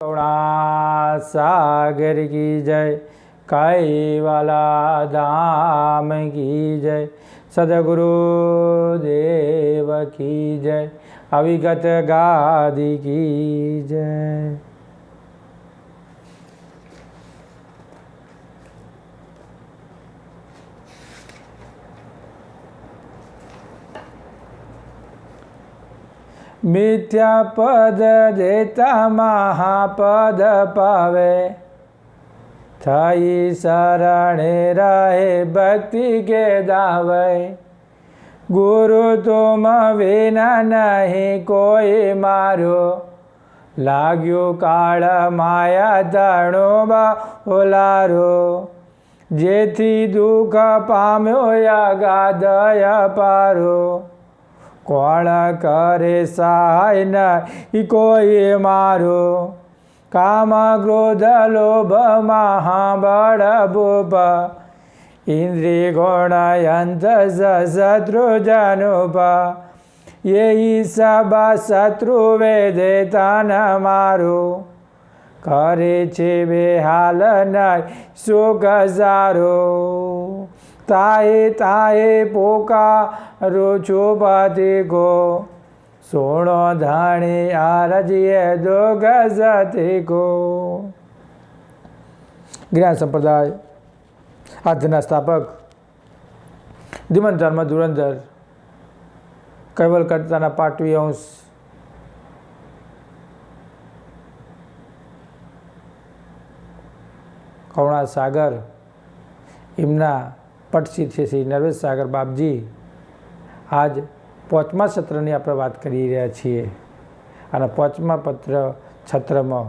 करुणा सागर की जय, कैवला धाम की जय, सदगुरु देव की जय, अविगत गादी की जय। मिथ्या पद देता महापद पावे, थई शरणे रहे भक्ति के दावे। गुरु तुम विना नहीं कोई मारो, लाग्यो काल माया तणो बाहुलारो। जेथी दुख पाम्यो अगाधय पारो, कोण करे सहाय नहीं कोई मारो। काम क्रोध लोभ महाबल भूप, इंद्रिय गुण यंत शत्रु जनुप। यही सब शत्रु वेदे तन मारो, करे छे बेहाल नहीं सुख सारो। ताए ताए पोकारो छो पति को, सोनो धाणी आरजिए दो गजति को। ज्ञान संप्रदाय आद्यना स्थापक धीमंत धर्म धुरंधर कैवल कर्ताना पाटवी अंश करुणा सागर एमना पटसी छे श्री नरेश सागर बापजी आज 5મા સત્રની આપણે વાત કરી રહ્યા છીએ અને 5મા પત્ર છત્રમાં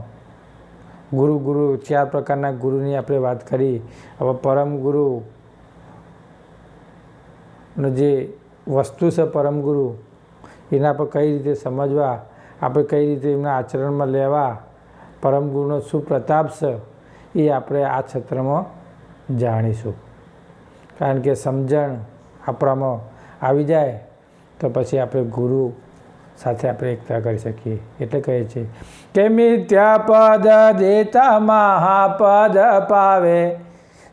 ગુરુ ગુરુ 4 પ્રકારના ગુરુની આપણે વાત કરી। હવે પરમ ગુરુનો જે વસ્તુ છે પરમ ગુરુ એના પર કઈ રીતે સમજવા, આપણે કઈ રીતે એમના આચરણમાં લેવા, પરમ ગુરુનો શું પ્રતાપ છે એ આપણે આ છત્રમાં જાણીશું। કારણ કે સમજણ આપણામાં આવી જાય તો પછી આપણે ગુરુ સાથે આપણે એકતા કરી શકીએ। એટલે કહે છે કે મિથ્યા પદ દેતા મહાપદ પાવે,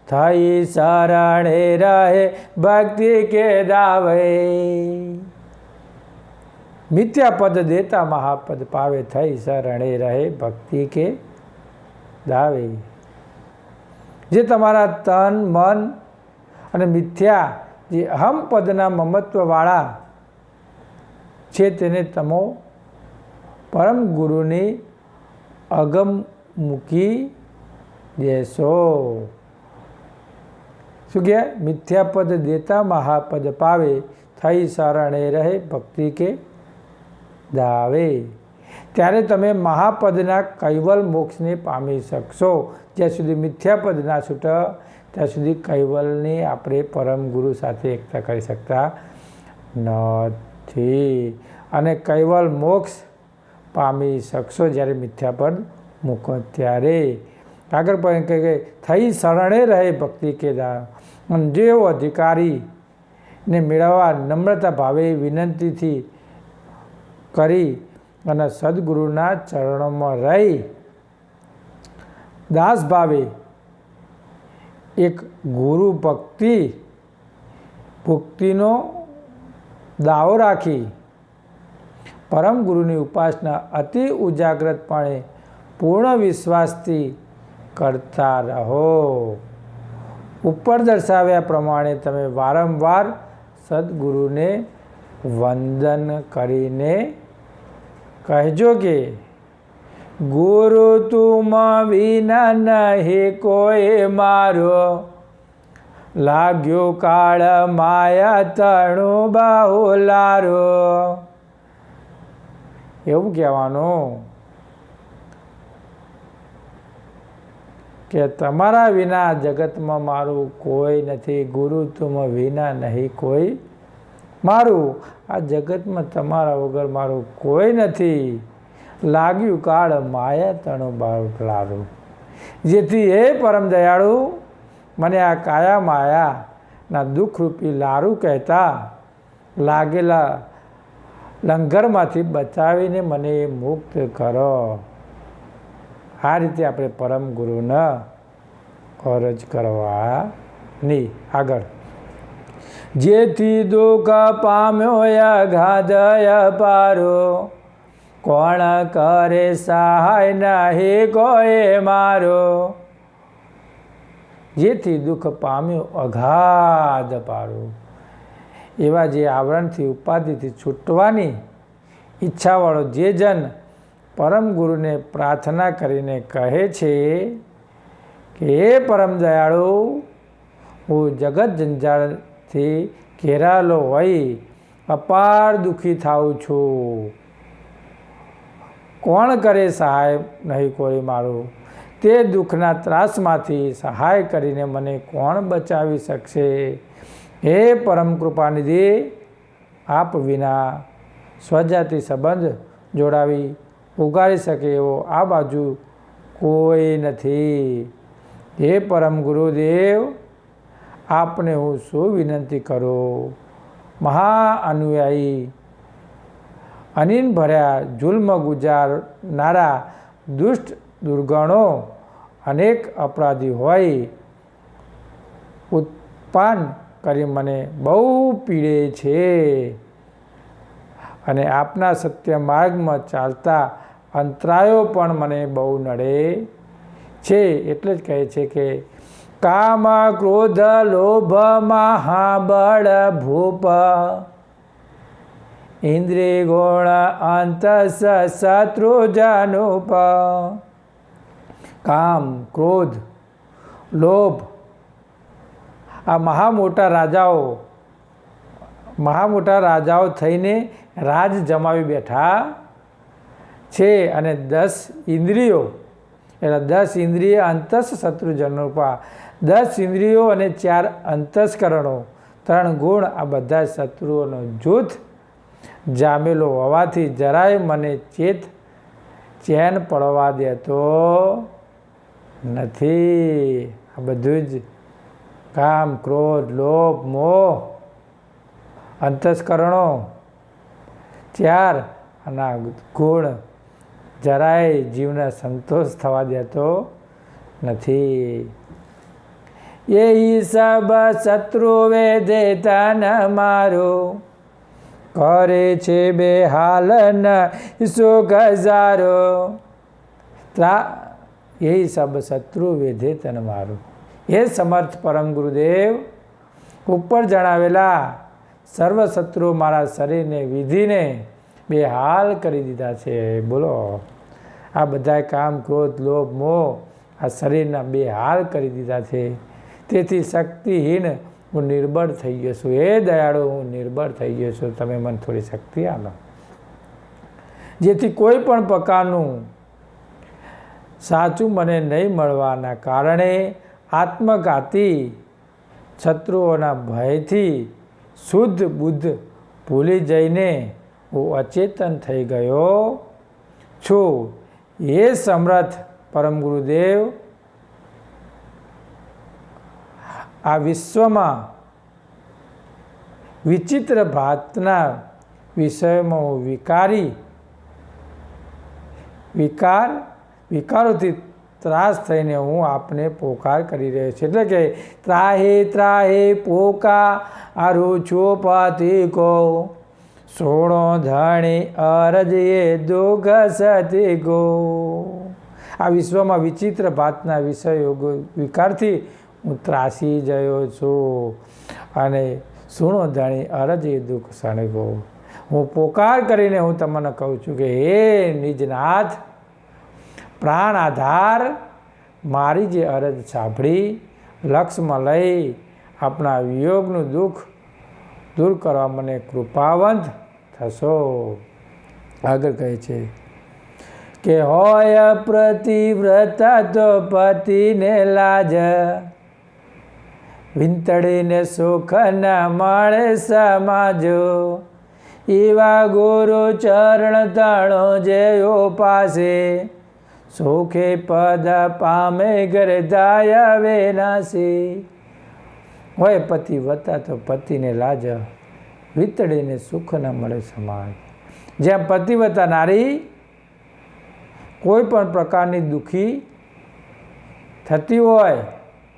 થઈ શરણે રહે ભક્તિ કે દાવે। મિથ્યા પદ દેતા મહાપદ પાવે, થઈ શરણે રહે ભક્તિ કે દાવે। જે તમારા તન મન અને મિથ્યા જે અહમ પદના મમત્વવાળા છે તેને તમો પરમ ગુરુની અગમ મૂકી દેશો। શું કહે? મિથ્યાપદ દેતા મહાપદ પાવે, થઈ શરણે રહે ભક્તિ કે દાવે। ત્યારે તમે મહાપદના કૈવલ મોક્ષને પામી શકશો। જ્યાં સુધી મિથ્યાપદ ના છૂટે ત્યાં સુધી કૈવલની આપણે પરમ ગુરુ સાથે એકતા કરી શકતા નથી અને કૈવલ મોક્ષ પામી શકશો જ્યારે મિથ્યાપદ મૂકો ત્યારે। આગળ પણ કહે થઈ શરણે રહે ભક્તિ કે દાવ। જેવો અધિકારીને મેળવવા નમ્રતા ભાવે વિનંતીથી કરી અને સદગુરુના ચરણોમાં રહી દાસ ભાવે એક ગુરુ ભક્તિનો દાવો રાખી પરમ ગુરુની ઉપાસના અતિ ઉજાગ્રતપણે પૂર્ણ વિશ્વાસથી કરતા રહો। ઉપર દર્શાવ્યા પ્રમાણે તમે વારંવાર સદગુરુને વંદન કરીને કહેજો કે ગુરુ તુમ વિના નહીં કોઈ મારો, लाग्यो काल माया तणु बाहुलारो। એવું કહેવાનું કે તમારા વિના જગતમાં મારું કોઈ નથી। ગુરુ તુમ વિના નહીં કોઈ મારું, આ જગતમાં તમારા વગર મારું કોઈ નથી। लाग्યું કાળ માયા તણુ બાहुलारो। જેથી હે પરમ દયાળુ મને આ કાયા માયાના દુઃખરૂપી લારું કહેતા લાગેલા લંગરમાંથી બચાવીને મને મુક્ત કરો। આ રીતે આપણે પરમ ગુરુને અરજ કરવાની. આગળ, જેથી દુઃખ પામ્યો અગાધય પારો, કોણ કરે સહાય નહીં કોઈ મારો. જેથી દુઃખ પામ્યો અગાધ પારો, એવા જે આવરણથી ઉપાધિથી છૂટવાની ઈચ્છાવાળો જે જન પરમ ગુરુને પ્રાર્થના કરીને કહે છે કે હે પરમ દયાળુ, હું જગત જંજાળથી ઘેરાયેલો હોય અપાર દુઃખી થાઉં છું, કોણ કરે સહાય નહીં કોઈ મારું. તે દુઃખના ત્રાસમાંથી સહાય કરીને મને કોણ બચાવી શકશે. હે પરમ કૃપાનિધિ, આપ વિના સ્વજાતિ સંબંધ જોડાવી ઉગાડી શકે એવો આ બાજુ કોઈ નથી. હે પરમ ગુરુદેવ, આપને હું શું વિનંતી કરું. મહા અનુયાયી અનિન ભર્યા જુલ્મ ગુજારનારા દુષ્ટ દુર્ગણો અનેક અપરાધી હોય ઉત્પાન કરી મને બહુ પીડે છે, અને આપના સત્ય માર્ગમાં ચાલતા અંતરાયો પણ મને બહુ નડે છે. એટલે જ કહે છે કે કામ ક્રોધ લોભ મહાબળ ભૂપ, ઇન્દ્રિય ગુણ અંત શત્રુ જનુપ. કામ, ક્રોધ, લોભ, આ મહા મોટા રાજાઓ થઈને રાજ જમાવી બેઠા છે. અને 10 ઇન્દ્રિયો, એટલે 10 ઇન્દ્રિય અંતસ શત્રુજનોપા, 10 ઇન્દ્રિયો અને 4 અંતસ્કરણો, 3 ગુણ, આ બધા શત્રુઓનો જૂથ જામેલો હોવાથી જરાય મને ચેન પડવા દેતો નથી. આ બધું જ કામ, ક્રોધ, લોભ, મોહ, અંતસ્કરણો 4 અને ગુણ જરાય જીવને સંતોષ થવા દેતો નથી. એ સબ શત્રુ વેદે તન મારો, કરે છે બે હાલ ન ઈસો ગજારો. એ સબ શત્રુ વેધે તન મારો. એ સમર્થ પરમ ગુરુદેવ ઉપર જણાવેલા સર્વ શત્રુઓ મારા શરીરને વિધિને બે હાલ કરી દીધા છે. બોલો, આ બધા કામ, ક્રોધ, લોભ, મોહ આ શરીરના બે હાલ કરી દીધા છે. તેથી શક્તિહીન હું નિર્બળ થઈ ગયો છું. એ દયાળુ, હું નિર્બળ થઈ ગયો છું, તમે મને થોડી શક્તિ આપો, જેથી કોઈ પણ પ્રકારનું સાચું મને નહીં મળવાના કારણે આત્મઘાતી શત્રુઓના ભયથી શુદ્ધ બુદ્ધ ભૂલી જઈને હું અચેતન થઈ ગયો છું. એ સમર્થ પરમ ગુરુદેવ, આ વિશ્વમાં વિચિત્ર ભાતના વિષયોમાં હું વિકારોથી ત્રાસ થઈને હું આપને પોકાર કરી રહ્યો છું. એટલે કે ત્રાહે ત્રાહે પોકારું છું પતિ કો, સોણો ધણી અરજ એ દુઃખ સતી ગો. આ વિશ્વમાં વિચિત્ર ભાતના વિષયો વિકારથી હું ત્રાસી ગયો છું, અને સુણો ધણી અરજ એ દુઃખ સણી ગો. હું પોકાર કરીને હું તમને કહું છું કે હે નિજનાથ, પ્રાણ આધાર, મારી જે અરજ સાંભળી લક્ષમાં લઈ આપણા વિયોગનું દુઃખ દૂર કરવા મને કૃપાવંત થશો. આગળ કહે છે કે હોય પ્રતિવ્રતા તો પતિને લાજ, વિંતળીને સુખ ન મળે સમાજો. એવા ગુરુ ચરણ તણો જેઓ પાસે, સુખે પદ પામે ગરદાય વેનાસી. હોય પતિવ્રતા તો પતિને લાજ, વિતળીને સુખ ન મળે સમાજ. જેમ પતિવ્રતા નારી કોઈ પણ પ્રકારની દુઃખી થતી હોય,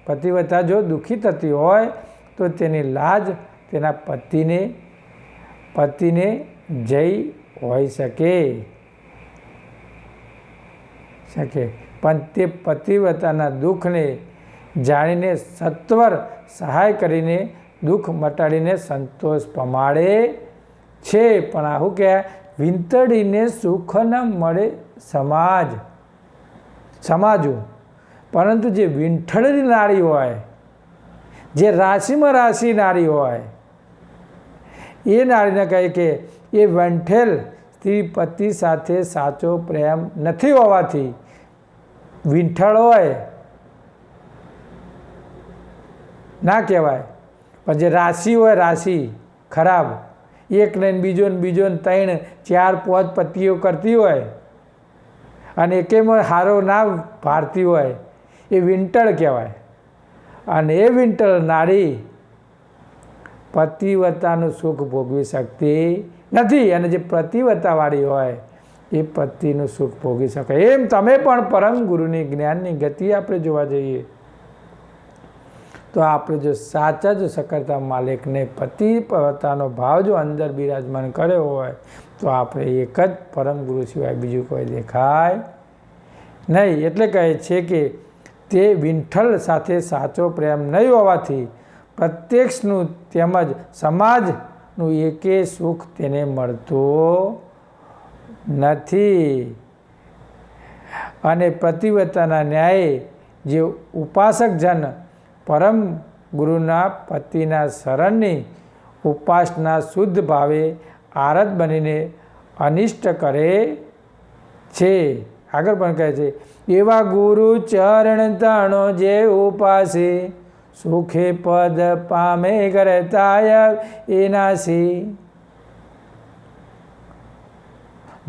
પતિવ્રતા જો દુઃખી થતી હોય તો તેની લાજ તેના પતિને જઈ હોઈ શકે, પણ તે પતિવ્રતાના દુઃખને જાણીને સત્વર સહાય કરીને દુઃખ મટાડીને સંતોષ પમાડે છે. પણ આવું કે વીંતળીને સુખ ન મળે સમાજું. પરંતુ જે વીંઠળેલી નારી હોય, જે રાશિમાં રાશિ નારી હોય, એ નારીને કહે કે એ વંઠેલ સ્ત્રી પતિ સાથે સાચો પ્રેમ નથી હોવાથી વીંઠળ હોય ના કહેવાય. પણ જે રાશિ હોય, રાશિ ખરાબ, એક ને બીજો ને 3 4 5 પતિઓ કરતી હોય અને એકેમાં હારો ના ભારતી હોય, એ વિંટળ કહેવાય. અને એ વિંટળ નારી પતિવ્રતાનું સુખ ભોગવી શકતી નથી. અને જે પતિવ્રતાવાળી હોય એ પતિનું સુખ ભોગવી શકે. એમ તમે પણ પરમ ગુરુની જ્ઞાનની ગતિ આપણે જોવા જઈએ તો આપણે જો સાચા જો સકર્તા માલિકને પતિવ્રતાનો ભાવ જો અંદર બિરાજમાન કર્યો હોય તો આપણે એક જ પરમ ગુરુ સિવાય બીજું કોઈ દેખાય નહીં. એટલે કહે છે કે તે વિંઠલ સાથે સાચો પ્રેમ નહીં હોવાથી પ્રત્યક્ષનું તેમજ સમાજનું એકે સુખ તેને મળતું નથી. અને પતિવ્રતાના ન્યાયે જે ઉપાસક જન પરમ ગુરુના પતિના શરણની ઉપાસના શુદ્ધ ભાવે આરત બનીને અનિષ્ટ કરે છે. આગળ પણ કહે છે, એવા ગુરુ ચરણ તણો જે ઉપાસે સુખે પદ પામે કરતાય એનાસી.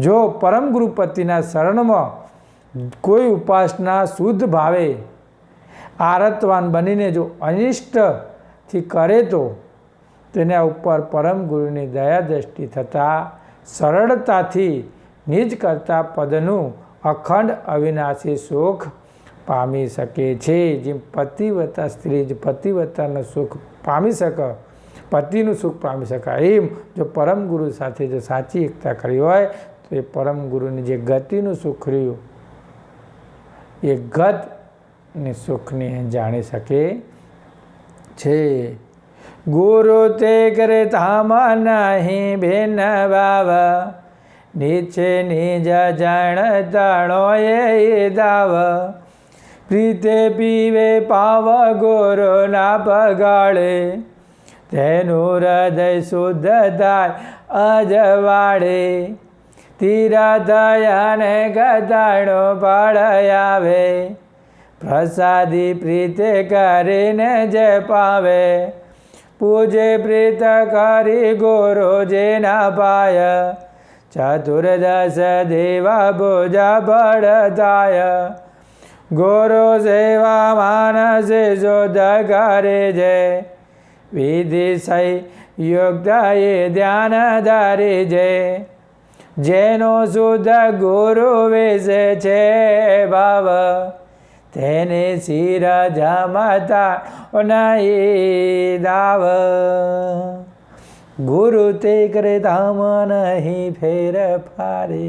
જો પરમ ગુરુપતિના શરણમાં કોઈ ઉપાસના શુદ્ધ ભાવે આરતવાન બનીને જો અનિષ્ટથી કરે તો તેના ઉપર પરમ ગુરુની દયા દ્રષ્ટિ થતાં સરળતાથી નિજ કરતા પદનું અખંડ અવિનાશી સુખ પામી શકે છે. જેમ પતિવ્રતા સ્ત્રી જ પતિવ્રતાનું સુખ પામી શકે, પતિનું સુખ પામી શકાય, એમ જો પરમ ગુરુ સાથે જો સાચી એકતા કરી હોય તો એ પરમ ગુરુની જે ગતિનું સુખ રહ્યું એ ગતની સુખને જાણી શકે છે. ગુરુ તે કરે તામાં નહીં ભેન ભાવ નીચે નિજ જાણતાણો એ દાવ પ્રીતે પીવે પાવ ગુરુ ના પગાળે તેનું હૃદય શુદ્ધ થાય અજવાળે તીરથયાને ગદાણો ફળ આવે પ્રસાદી પ્રીતે કરીને જે પાવે પૂજે પ્રીત કરી ગુરુ જેના પાય ચતુર્દશ દેવા ભોજા બળદાય ગુરુ સેવા માનસે શોધ કરે છે વિધિ સહી યોગતા એ ધ્યાન ધારે છે જેનો શુદ્ધ ગુરુ વિશે છે ભાવ તેને શિર જમતા નહીં દાવ ગુરુ તે કરે ધામ નહીં ફેરફારે.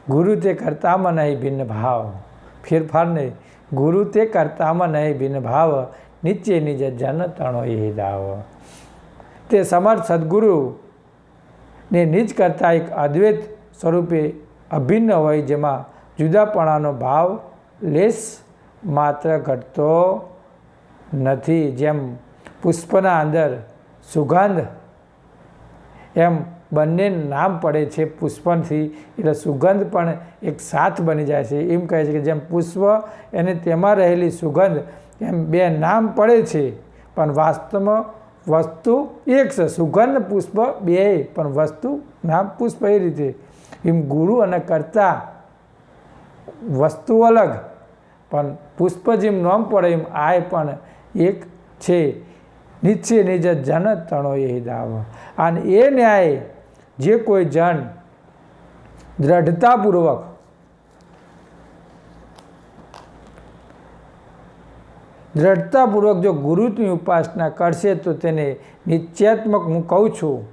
ગુરુ તે કરતામાં નહીં ભિન્ન ભાવ, ફેરફાર નહીં. ગુરુ તે કરતામાં નહીં ભિન્ન ભાવ નીચે નિજ જન તણો એ દાવ. તે સમર્થ સદગુરુ ને નિજ કરતાં એક અદ્વૈત સ્વરૂપે અભિન્ન હોય જેમાં જુદાપણાનો ભાવ લેશ માત્ર ઘટતો નથી. જેમ પુષ્પના અંદર સુગંધ એમ બંને નામ પડે છે પુષ્પથી, એટલે સુગંધ પણ એક સાથ બની જાય છે. એમ કહે છે કે જેમ પુષ્પ અને તેમાં રહેલી સુગંધ એમ બે નામ પડે છે પણ વાસ્તવમાં વસ્તુ એક છે. સુગંધ પુષ્પ બે પણ વસ્તુ નામ પુષ્પ. એ રીતે એમ ગુરુ અને કર્તા વસ્તુ અલગ પણ પુષ્પ જેમ નામ પડે એમ આ પણ એક છે. નીચે નિજ જન તણો એ દાવ. અને એ ન્યાય જે કોઈ જન દ્રઢતાપૂર્વક જો ગુરુની ઉપાસના કરશે તો તેને નિશ્ચયાત્મક હું કહું છું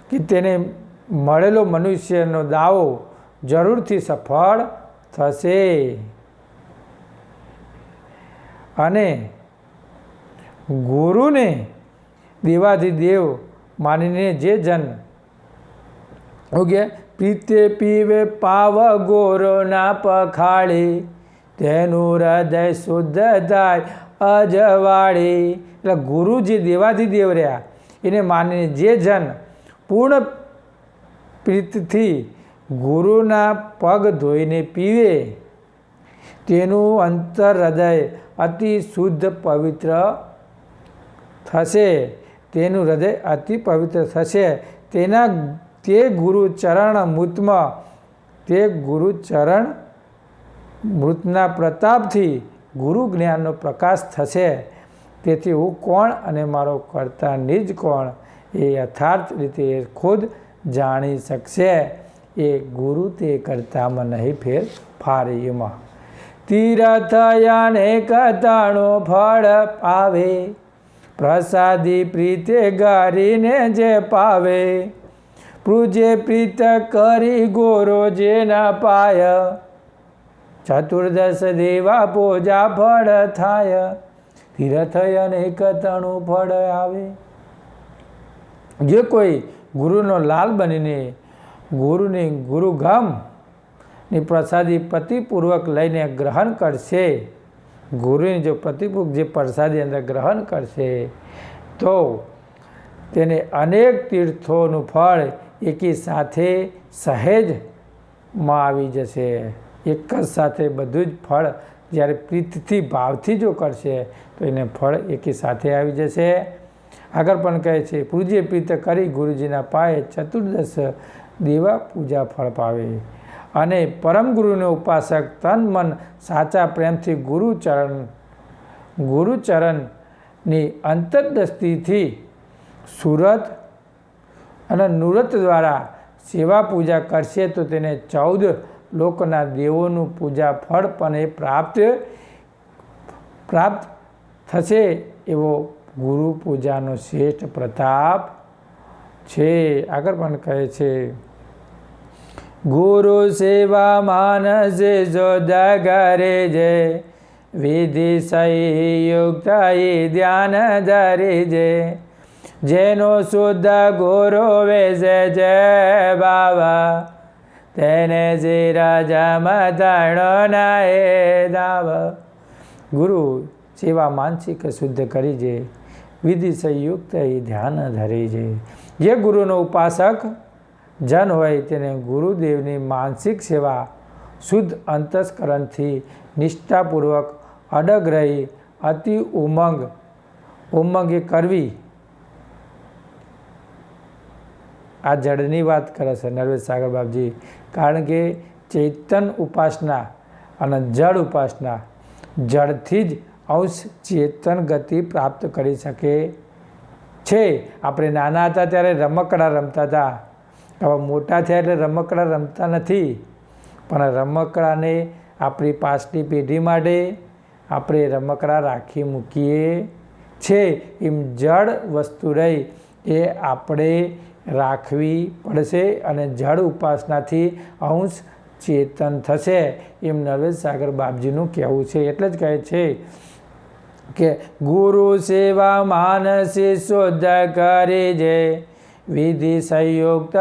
કે તેને મળેલો મનુષ્યનો દાવો જરૂરથી સફળ થશે. અને ગુરુને દેવાધિદેવ માનીને જે જન પીતે પીવે પાવ ગોરોના પખાળી તેનું હૃદય શુદ્ધ થાય અજવાળી. એટલે ગુરુ જે દેવાધિદેવ રહ્યા એને માનીને જે જન પૂર્ણ પ્રીતથી ગુરુના પગ ધોઈને પીવે તેનું અંતર હૃદય અતિ શુદ્ધ પવિત્ર થશે. તેનું હૃદય અતિ પવિત્ર થશે. તે ગુરુ ચરણ મૃતના પ્રતાપથી ગુરુ જ્ઞાનનો પ્રકાશ થશે. તેથી હું કોણ અને મારો કર્તા નિજ કોણ એ યથાર્થ રીતે ખુદ જાણી શકશે. એ ગુરુ તે કર્તામાં નહીં ફેરફાર. એમાં તીર્થયાને કતાણો ફળ પાવે પ્રસાદી પ્રીતે ગારીને જે પાવે પૂજે પ્રીત કરી ગોરો જે ના પાય ચતુર્દશ દેવા પૂજા ફળ થાય તીર્થયાને કતાણું ફળ આવે. જે કોઈ ગુરુનો લાલ બનીને ગુરુની ગુરુગમની પ્રસાદી પ્રતિપૂર્વક લઈને ગ્રહણ કરશે, ગુરુની જો પ્રતિપૂર્વક જે પ્રસાદી અંદર ગ્રહણ કરશે તો તેને અનેક તીર્થોનું ફળ એકી સાથે સહેજમાં આવી જશે. એક જ સાથે બધું જ ફળ જ્યારે પ્રીતથી ભાવથી જો કરશે તો એને ફળ એકી સાથે આવી જશે. આગળ પણ કહે છે પૂજ્ય પ્રીત કરી ગુરુજીના પાયે ચતુર્દશ દેવા પૂજા ફળ પાવે. અને પરમ ગુરુનો ઉપાસક તન મન સાચા પ્રેમથી ગુરુચરણની અંતરદૃષ્ટિથી સુરત અને નુરત દ્વારા સેવા પૂજા કરશે તો તેને 14 લોકના દેવોનું પૂજા ફળ પણ એ પ્રાપ્ત થશે. એવો ગુરુ પૂજાનો શ્રેષ્ઠ પ્રતાપ છે. આગળ પણ કહે છે ગુરુ સેવા માનસે જોદગરે જે વિધિ સંયુક્ત ધ્યાન ધરે જે જેનો શુદ્ધ ગુરુ વેસે જે બાવા તેને શિરજમતણો નએ દાવ. ગુરુ સેવા માનસિક શુદ્ધ કરી જે વિધિ સંયુક્ત ધ્યાન ધરે છે. જે ગુરુનો ઉપાસક જન હોય તેને ગુરુદેવની માનસિક સેવા શુદ્ધ અંતસ્કરણથી નિષ્ઠાપૂર્વક અડગ રહી અતિ ઉમંગે કરવી. આ જળની વાત કરે છે નરવેદ સાગર બાપજી. કારણ કે ચૈતન ઉપાસના અને જળ ઉપાસના જળથી જ અંશ ચેતન ગતિ પ્રાપ્ત કરી શકે છે. આપણે નાના હતા ત્યારે રમકડા રમતા હતા. હવે મોટા થયા એટલે રમકડા રમતા નથી. પણ રમકડાને આપણી પાછલી પેઢી માટે આપણે રમકડા રાખી મૂકીએ છે. એમ જળ વસ્તુ રહી એ આપણે રાખવી પડશે અને જળ ઉપાસનાથી અંશ ચેતન થશે એમ નરવેદ સાગર બાપજીનું કહેવું છે. એટલે જ કહે છે કે ગુરુ સેવા માનસી શુદ્ધ કરે જે વિધિ સંયુક્ત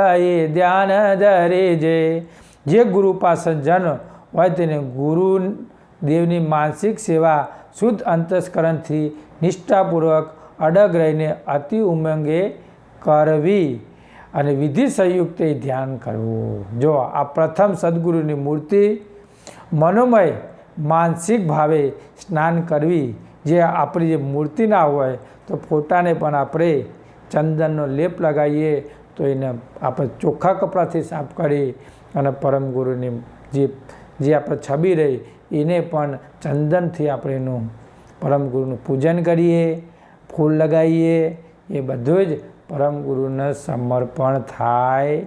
ધ્યાન ધરે જે. જે ગુરુ પાસે જન હોય તેને ગુરુદેવની માનસિક સેવા શુદ્ધ અંતસ્કરણથી નિષ્ઠાપૂર્વક અડગ રહીને અતિ ઉમંગે કરવી અને વિધિ સંયુક્ત ધ્યાન કરવું. જો આ પ્રથમ સદગુરુની મૂર્તિ મનોમય માનસિક ભાવે સ્નાન કરવી. જે આપણી જે મૂર્તિ ના હોય તો ફોટાને પણ આપણે ચંદનનો લેપ લગાવીએ તો એને આપણે ચોખ્ખા કપડાથી સાફ કરી અને પરમ ગુરુની જે આપણે છબી રહી એને પણ ચંદનથી આપણે એનું પરમ ગુરુનું પૂજન કરીએ, ફૂલ લગાવીએ. એ બધું જ પરમ ગુરુને સમર્પણ થાય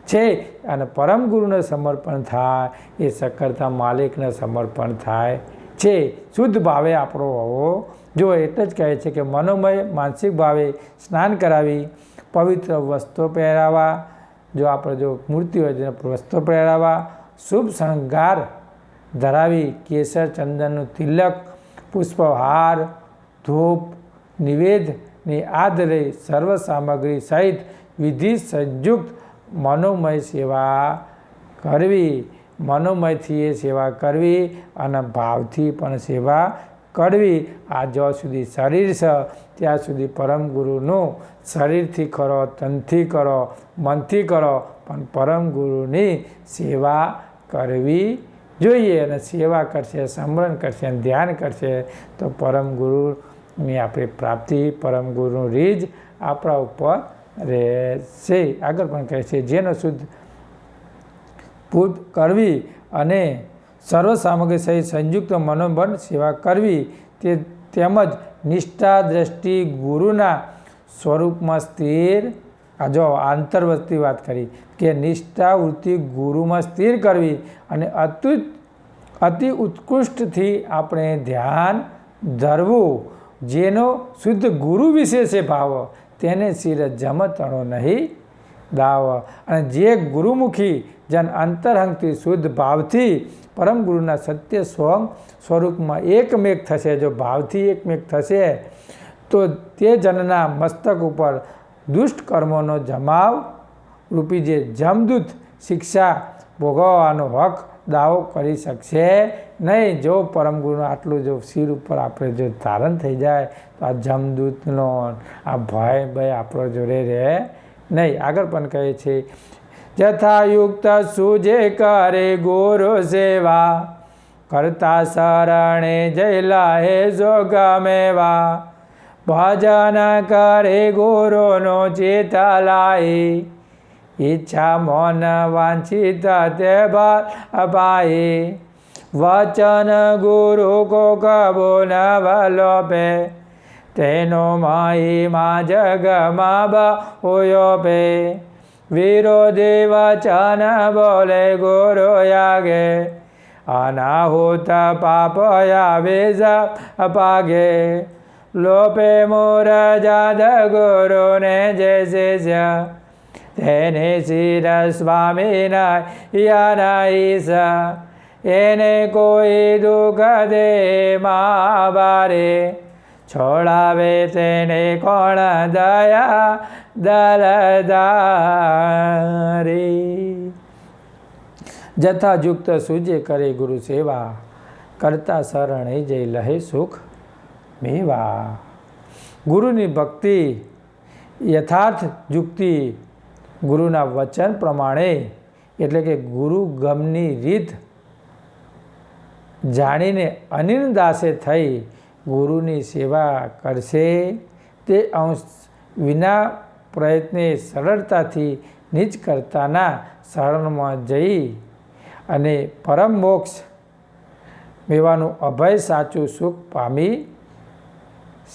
છે અને પરમ ગુરુને સમર્પણ થાય એ સકળતા માલિકને સમર્પણ થાય છે. શુદ્ધ ભાવે આપણો હોવો જો એટલે જ કહે છે કે મનોમય માનસિક ભાવે સ્નાન કરાવી, પવિત્ર વસ્ત્રો પહેરાવા, જો આપણે જો મૂર્તિ હોય તેને વસ્ત્રો પહેરાવા, શુભ શણગાર ધરાવી, કેસર ચંદનનું તિલક, પુષ્પહાર, ધૂપ, નિવેદની આદરે સર્વ સામગ્રી સહિત વિધિ સંયુક્ત મનોમય સેવા કરવી. મનોમયથી એ સેવા કરવી અને ભાવથી પણ સેવા કરવી. આ જ્યાં સુધી શરીર છે ત્યાં સુધી પરમ ગુરુનું શરીરથી કરો, તનથી કરો, મનથી કરો, પણ પરમ ગુરુની સેવા કરવી જોઈએ. અને સેવા કરશે, સ્મરણ કરશે, ધ્યાન કરશે તો પરમ ગુરુની આપણી પ્રાપ્તિ, પરમ ગુરુનું રીજ આપણા ઉપર રહેશે. આગળ પણ કહે છે જેનો શુદ્ધ પૂત કરવી અને સર્વ સામગ્રી સહિત સંયુક્ત મનોબળ સેવા કરવી, તેમજ નિષ્ઠા દ્રષ્ટિ ગુરુના સ્વરૂપમાં સ્થિર. આ જો આંતરવર્તી વાત કરી કે નિષ્ઠા વૃત્તિ ગુરુમાં સ્થિર કરવી અને અતિ ઉત્કૃષ્ટથી આપણે ધ્યાન ધરવું. જેનો શુદ્ધ ગુરુ વિશે છે ભાવ તેને શિર જમતણો નહીં દાવ. અને જે ગુરુમુખી જન અંતરંગથી શુદ્ધ ભાવથી પરમ ગુરુના સત્ય સ્વરૂપમાં એકમેક થશે, જો ભાવથી એકમેક થશે તો તે જનના મસ્તક ઉપર દુષ્ટ કર્મોનો જમાવ રૂપી જે જમદૂત શિક્ષા ભોગવવાનો હક દાવો કરી શકશે નહીં. જો પરમ ગુરુનું આટલું જો શિર ઉપર આપણે જો ધારણ થઈ જાય તો આ જમદૂતનો આ ભય આપણો જોડે રહે નહીં. આગળ પણ કહે છે યથાયુક્ત સુજે કરે ગુરુ સેવા, કરતા શરણે જયલા હે જોગમેવા, ભજન કરે ગુરુનો ચિત લાઈ, ઈચ્છા મન વાંછિત તે બલ અપાઈ, વચન ગુરુ કો કબો ન વલોપે, તેનો મહિમા જગમાં બહોયો પે, વિરોધી વચન બોલે ગુરુ યાગે, અનાહૂત પાપ આવે અપાગે, લોપે મોર જાદ ગુરુને જે શિષ્ય, તેને શિર સ્વામી નાઈસ, એને કોઈ દુઃખ દે મા બારે, છોડાવે તેને કોણ દયા દલદારે. જથાયુક્ત સૂજે કરે ગુરુ સેવા, કરતા શરણે જય લહે સુખ મેવા. ગુરુની ભક્તિ યથાર્થ યુક્તિ ગુરુના વચન પ્રમાણે એટલે કે ગુરુ ગમની રીત જાણીને અનિલ દાસે થઈ ગુરુની સેવા કરશે. તે અંશ વિના પ્રયત્ને સરળતાથી નિજ કર્તાના શરણમાં જઈ અને પરમ મોક્ષ મેવાનું અભય સાચું સુખ પામી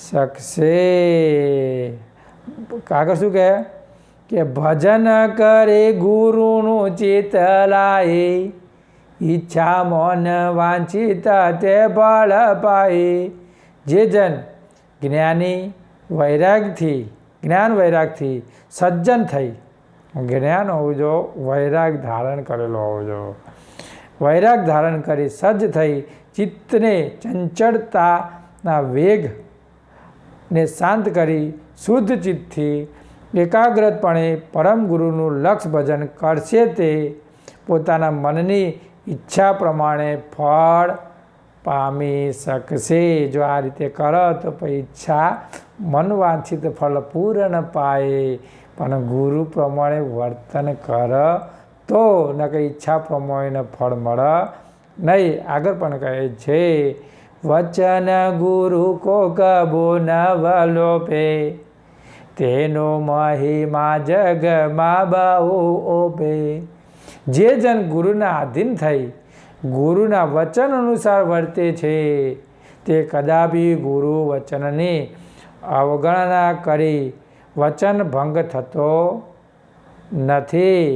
શકશે. આગળ શું કહે કે ભજન કરે ગુરુનું ચિત લાઈ, ઈચ્છા મન વાંછિત તે બળ પાઈ. જે જન જ્ઞાન વૈરાગથી સજ્જન થઈ, જ્ઞાન હોવું જો, વૈરાગ ધારણ કરેલો હોવો જો, વૈરાગ ધારણ કરી સજ્જ થઈ ચિત્તને ચંચળતાના વેગને શાંત કરી શુદ્ધ ચિત્તથી એકાગ્રતપણે પરમ ગુરુનું લક્ષ ભજન કરશે. તે પોતાના મનની ઈચ્છા પ્રમાણે ફળ પામી શકશે. જો આ રીતે કરો તો ઈચ્છા મનવાંછિત ફળ પૂર્ણ પાય, પણ ગુરુ પ્રમાણે વર્તન કર તો ન કે ઈચ્છા પ્રમાણે ફળ મળે નહીં. આગળ પણ કહે છે વચન ગુરુ કો કબો ન વલોપે, તેનો મહિમા જગમાં બહુ ઓપે. જે જન ગુરુના આધીન થઈ ગુરુના વચન અનુસાર વર્તે છે તે કદાપી ગુરુ વચનની અવગણના કરી વચન ભંગ થતો નથી.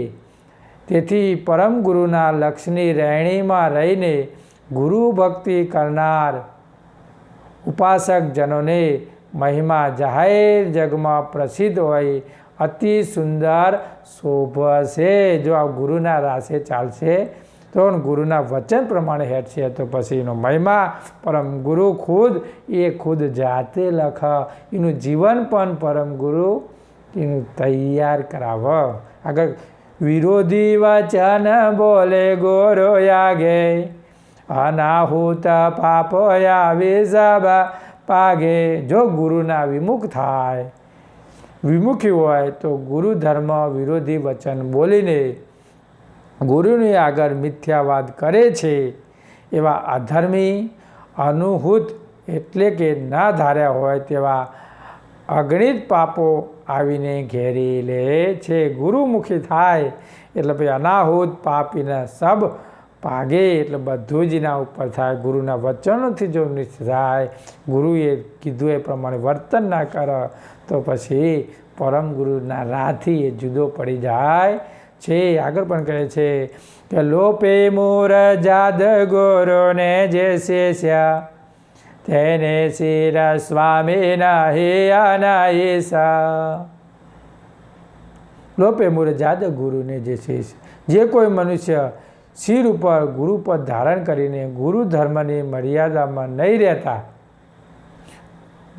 તેથી પરમ ગુરુના લક્ષની રહેણીમાં રહીને ગુરુ ભક્તિ કરનાર ઉપાસક જનોને મહિમા જાહેર જગમાં પ્રસિદ્ધ હોય અતિ સુંદર શોભશે. જો આ ગુરુના રાસે ચાલશે તો ગુરુના વચન પ્રમાણે હેઠશે તો પછી એનો મહિમા પરમ ગુરુ ખુદ જાતે લખ. એનું જીવન પણ પરમ ગુરુ એનું તૈયાર કરાવ. આગળ વિરોધી વચન બોલે ગોરો યાગે અનાહૂત પાપ આવી સબ પાગે. જો ગુરુના વિમુખ થાય, વિમુખી હોય તો ગુરુ ધર્મ વિરોધી વચન બોલીને ગુરુની આગળ મિથ્યાવાદ કરે છે એવા અધર્મી અનુહૂત એટલે કે ના ધાર્યા હોય તેવા અગણિત પાપો આવીને ઘેરી લે છે. ગુરુમુખી થાય એટલે ભાઈ અનાહૂત પાપીના સબ ભાગે એટલે બધું જ એના ઉપર થાય. ગુરુના વચનોથી જો નિષ્ઠ થાય, ગુરુએ કીધું એ પ્રમાણે વર્તન ના કરે તો પછી પરમ ગુરુના રાહથી એ જુદો પડી જાય છે. આગળ પણ કહે છે કે લોપે મોર જાદ ગોરોને જે શેષ્યા તેને શિર સ્વામી નહી અનાયસા. લોપે મોર જાદ ગુરુને જે શેષ, જે કોઈ મનુષ્ય શિર ઉપર ગુરુ પદ ધારણ કરીને ગુરુ ધર્મની મર્યાદામાં નહીં રહેતા,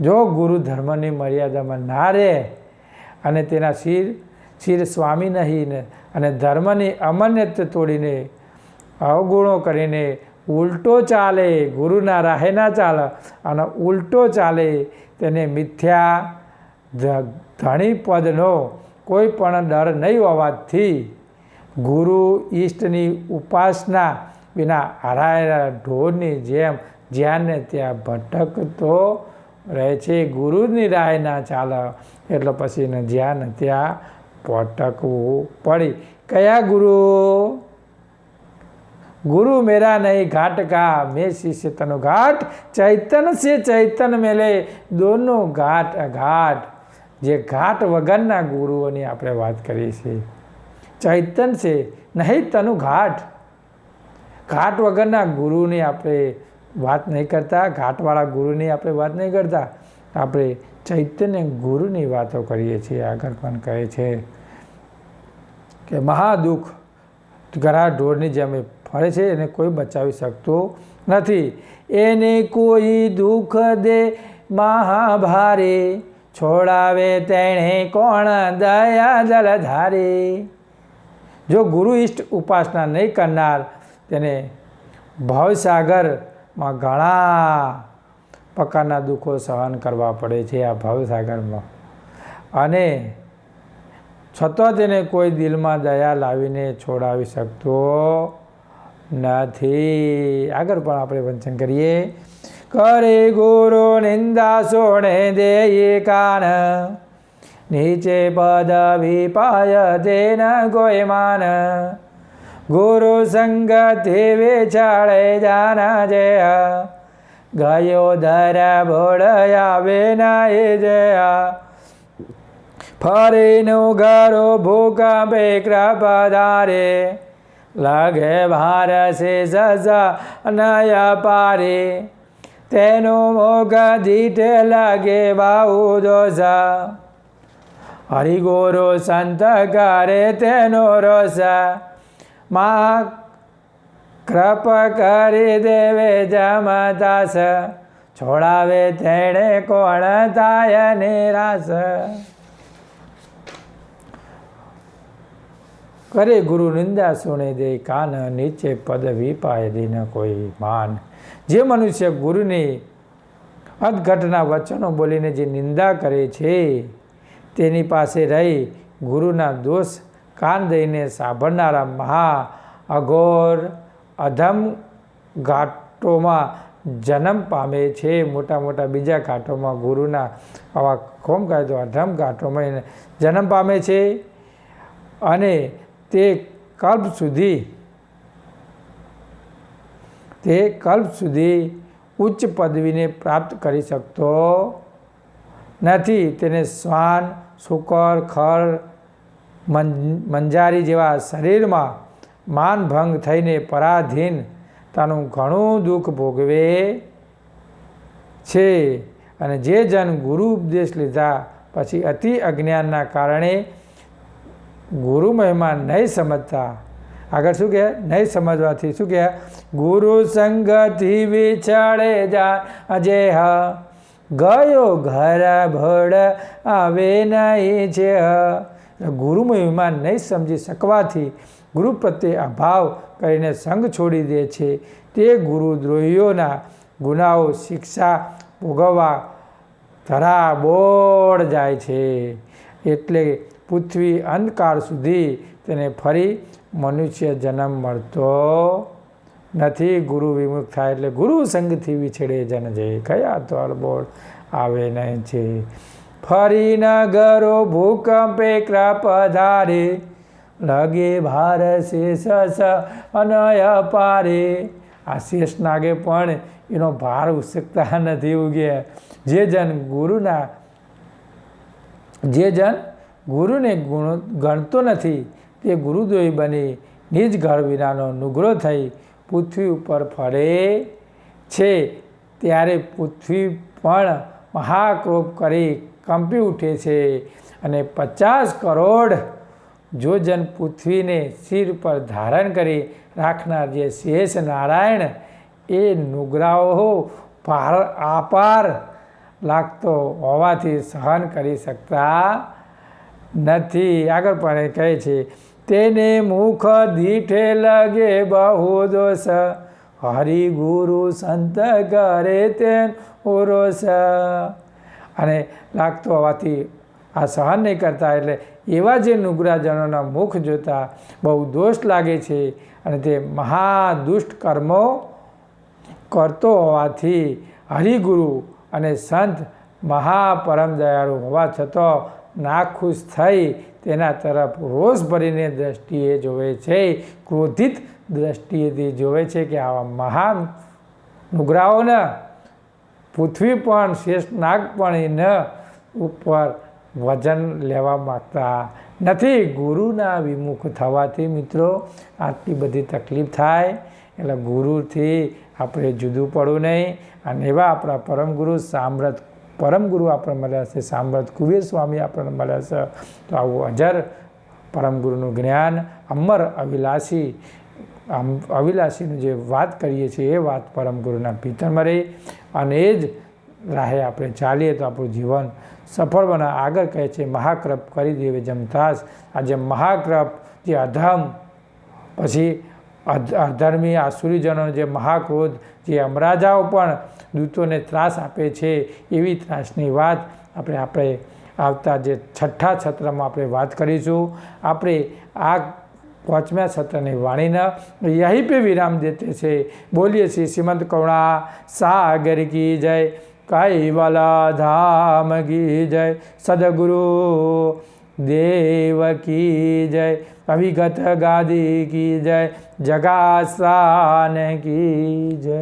જો ગુરુ ધર્મની મર્યાદામાં ના રહે અને તેના શિર સ્વામી નહીં અને ધર્મની અમાન્યતા તોડીને અવગુણો કરીને ઉલટો ચાલે, ગુરુના રાહે ના ચાલે અને ઉલટો ચાલે, તેને મિથ્યા ધણી પદનો કોઈ પણ ડર નહીં હોવાથી ગુરુ ઈષ્ટની ઉપાસના વિના હરાયેલા ઢોરની જેમ જ્યાં ને ત્યાં ભટકતો રહે છે. ગુરુની રાહ ના ચાલે એટલે પછી એને જ્યાં ને ત્યાં ભટકવું પડી. કયા ગુરુ? गुरु मेरा नहीं घाट का मैं शिष्य तनु घाट चैतन से चैतन मेले दोनों घाट अघाट. જે ઘાટ વગરના ગુરુઓની આપણે વાત કરીએ છીએ. ચૈતન છે નહીં તનુ ઘાટ. ઘાટ વગરના ગુરુની આપણે વાત નહીં કરતા, ઘાટવાળા ગુરુની આપણે વાત નહીં કરતા, આપણે ચૈતન્ય ગુરુની વાતો કરીએ છીએ. આગળ પણ કહે છે કે મહાદુઃખ ઘરા ઢોરની જેમ ફરે છે, એને કોઈ બચાવી શકતું નથી. એને કોઈ દુઃખ દે મહાભારે છોડાવે તેણે કોણ દયા જલધારે. જો ગુરુ ઈષ્ટ ઉપાસના નહીં કરનાર તેને ભવસાગરમાં ઘણા પ્રકારના દુઃખો સહન કરવા પડે છે આ ભવસાગરમાં, અને છતાં તેને કોઈ દિલમાં દયા લાવીને છોડાવી શકતો નથી. આગળ પણ આપણે વંચન કરીએ. કરે ગુરુ નિંદા સોણે દે કાન નીચે પદવી પાય તેન કોઈ માન. ગુરુ સંગતિ વિચાળે જાના જે ગયો ધર ભોળયા વિના જયા. ફરીનું ઘરો ભૂકંપે કૃપધારે લાગે ભાર સે સજા નય પારે. તેનું મોગ દીઠ લાગે બાહુ દોષા હરિગોરો સંત કરે તેનો રોષા. મા કૃપ કરી દેવે જમતાસ છોડાવે તેણે કોણ થાય નિરાશ. કરે ગુરુ નિંદા સુણે દે કાન નીચે પદવી પાય દીન કોઈ માન. જે મનુષ્ય ગુરુની અધઘટના વચનો બોલીને જે નિંદા કરે છે તેની પાસે રહી ગુરુના દોષ કાન દઈને સાંભળનારા મહા અઘોર અધમ ઘાટોમાં જન્મ પામે છે. મોટા મોટા બીજા ઘાટોમાં ગુરુના આવા કોમ કહે તો અધમ ઘાટોમાં જન્મ પામે છે અને તે કલ્પ સુધી ઉચ્ચ પદવીને પ્રાપ્ત કરી શકતો નથી. તેને શ્વાન, શુકર, ખર મંજારી જેવા શરીરમાં માનભંગ થઈને પરાધીનતાનું ઘણું દુઃખ ભોગવે છે. અને જે જન ગુરુ ઉપદેશ લીધા પછી અતિ અજ્ઞાનના કારણે ગુરુ મહિમા નહીં સમજતા, આગળ શું કહે, નહીં સમજવાથી શું કહે, ગુરુ સંગથી વિછળે જા અજેહ, ગયો ઘર ભળ આવે નહીં છે. ગુરુ મહિમા નહીં સમજી શકવાથી ગુરુ પ્રત્યે અભાવ કરીને સંગ છોડી દે છે. તે ગુરુદ્રોહીઓના ગુનાઓ શિક્ષા ભોગવવા ધરાબોળ જાય છે. એટલે પૃથ્વી અંતકાળ સુધી તેને ફરી મનુષ્ય જન્મ મળતો નથી. ગુરુ વિમુખ થાય એટલે ગુરુ સંગથી વિછળે જન જય, કયા તરબોળ આવે નહીં છે. ફરી નગરો ભૂકંપે પધારે, લગે ભાર શેષ અનય પારે. આ શેષ નાગે પણ એનો ભાર ઉસકતા નથી ઉગે. જે જન ગુરુને ગણતો નથી તે ગુરુદ્રોહી બની નિજ ઘર વિનાનો નુગરો થઈ પૃથ્વી ઉપર ફરે છે. ત્યારે પૃથ્વી પણ મહાક્રોધ કરી કંપી ઉઠે છે. અને 50 કરોડ જોજન પૃથ્વીને શિર પર ધારણ કરી રાખનાર જે શેષ નારાયણ એ નુગરાઓ આપાર લાગતો હોવાથી સહન કરી શકતા નથી. આગળ પણ કહે છે, તેને મુખ દીઠે લગે બહુ દોષ, હરિ ગુરુ સંત કરે તેન ઓરોસ. અને લાગતો હોવાથી આ સહન નહીં કરતા, એટલે એવા જે નુગ્રાજનોના મુખ જોતા બહુ દોષ લાગે છે. અને તે મહાદુષ્ટ કર્મો કરતો હોવાથી હરિગુરુ અને સંત મહાપરમ દયાળુ હોવા છતાં નાખુશ થઈ તેના તરફ રોષ ભરીને દ્રષ્ટિએ જોવે છે, ક્રોધિત દ્રષ્ટિએથી જોવે છે કે આવા મહાન નુગ્રાઓને પૃથ્વી પણ શેષ નાગ પણ એના ઉપર વજન લેવા માગતા નથી. ગુરુના વિમુખ થવાથી મિત્રો આટલી બધી તકલીફ થાય. એટલે ગુરુથી આપણે જુદું પડવું નહીં. અને એવા આપણા પરમગુરુ પરમગુરુ આપણને મળ્યા છે, સામ્રાત કુબેર સ્વામી આપણને મળ્યા છે. તો આવું અજર પરમગુરુનું જ્ઞાન અમર અવિલાસીનું જે વાત કરીએ છીએ એ વાત પરમગુરુના ભીતરમાં રહી અને એ જ રાહે આપણે ચાલીએ તો આપણું જીવન સફળ બને. આગળ કહે છે, મહાક્રપ કરી દેવે જમતાસ. આજે મહાક્રપ જે અધમ પછી અધર્મી આસુરીજનો જે મહાક્રોધ જે અમરાજાઓ પણ દૂતોને ત્રાસ આપે છે, એવી ત્રાસની વાત આપણે આવતા જે 6ઠા સત્રમાં આપણે વાત કરીશું. આપણે આ 5મા સત્રની વાણીના યહી પે વિરામ દેતે છે. બોલીએ છીએ શ્રીમંત કરુણા સાગર કી જય, કૈવલા ધામ કી જય, સદગુરુ દેવ કી જય, અવિગત ગાદી કી જય, જગાસાન કી જય.